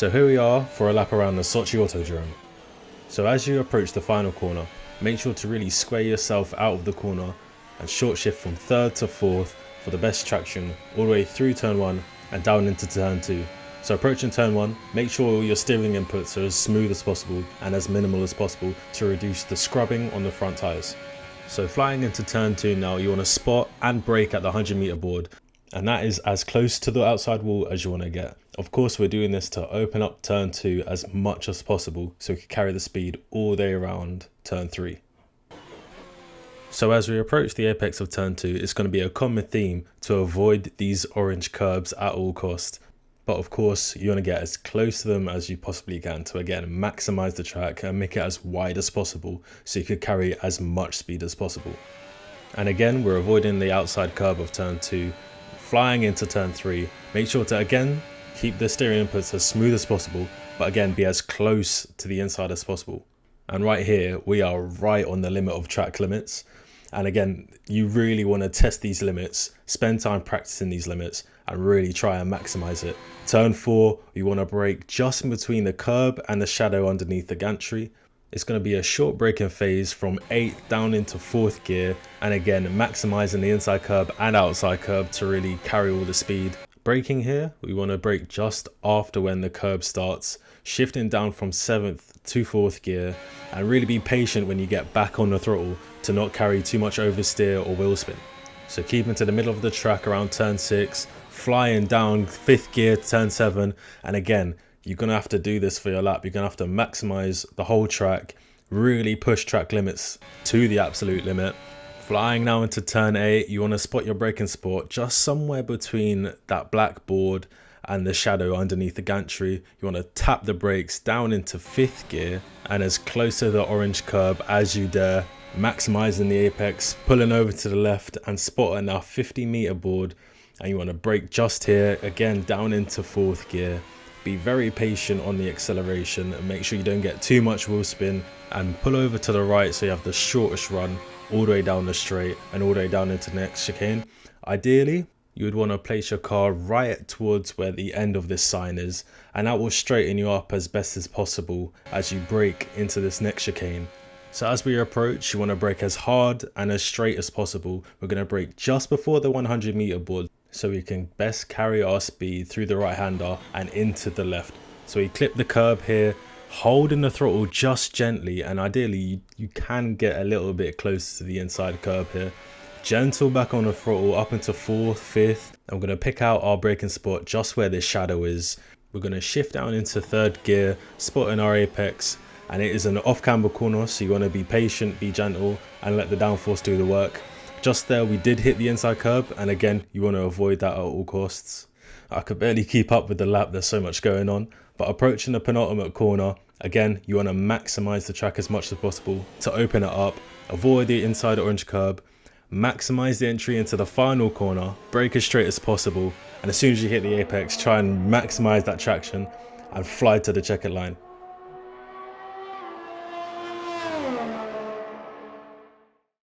So here we are for a lap around the Sochi Autodrome. So as you approach the final corner, make sure to really square yourself out of the corner and short shift from third to fourth for the best traction all the way through turn 1 and down into turn 2. So approaching turn 1, make sure your steering inputs are as smooth as possible and as minimal as possible to reduce the scrubbing on the front tyres. So flying into turn 2 now, you want to spot and brake at the 100-meter board, and that is as close to the outside wall as you want to get. Of course, we're doing this to open up turn 2 as much as possible so we can carry the speed all day around turn 3. So as we approach the apex of turn 2, it's going to be a common theme to avoid these orange curbs at all costs. But of course, you want to get as close to them as you possibly can to again maximize the track and make it as wide as possible so you could carry as much speed as possible. And again, we're avoiding the outside curb of turn 2, flying into turn 3. Make sure to again keep the steering inputs as smooth as possible, but again be as close to the inside as possible. And right here, we are right on the limit of track limits. And again, you really want to test these limits, spend time practicing these limits and really try and maximize it. Turn 4, you want to brake just in between the curb and the shadow underneath the gantry. It's going to be a short braking phase from 8th down into 4th gear, and again maximizing the inside curb and outside curb to really carry all the speed. Braking here, we want to brake just after when the curb starts, shifting down from 7th to 4th gear, and really be patient when you get back on the throttle to not carry too much oversteer or wheel spin. So keeping to the middle of the track around turn 6, flying down 5th gear to turn 7, and again, you're going to have to do this for your lap. You're going to have to maximize the whole track, really push track limits to the absolute limit. Flying now into turn 8, you want to spot your braking spot just somewhere between that black board and the shadow underneath the gantry. You want to tap the brakes down into 5th gear and as close to the orange curb as you dare, maximizing the apex, pulling over to the left and spotting our 50-meter board. And you want to brake just here, again down into 4th gear. Be very patient on the acceleration and make sure you don't get too much wheel spin, and pull over to the right so you have the shortest run all the way down the straight and all the way down into the next chicane. Ideally, you would want to place your car right towards where the end of this sign is, and that will straighten you up as best as possible as you brake into this next chicane. So as we approach, you want to brake as hard and as straight as possible. We're going to brake just before the 100-meter board so we can best carry our speed through the right hander and into the left. So we clip the curb here, holding the throttle just gently, and ideally you can get a little bit closer to the inside curb here. Gentle back on the throttle up into 4th, 5th. I'm going to pick out our braking spot just where this shadow is. We're going to shift down into 3rd gear, spotting our apex, and it is an off-camber corner, so you want to be patient, be gentle, and let the downforce do the work. Just there, we did hit the inside curb, and again, you want to avoid that at all costs. I could barely keep up with the lap, there's so much going on. But approaching the penultimate corner, again, you want to maximize the track as much as possible to open it up, avoid the inside orange curb, maximize the entry into the final corner, brake as straight as possible, and as soon as you hit the apex, try and maximize that traction and fly to the checkered line.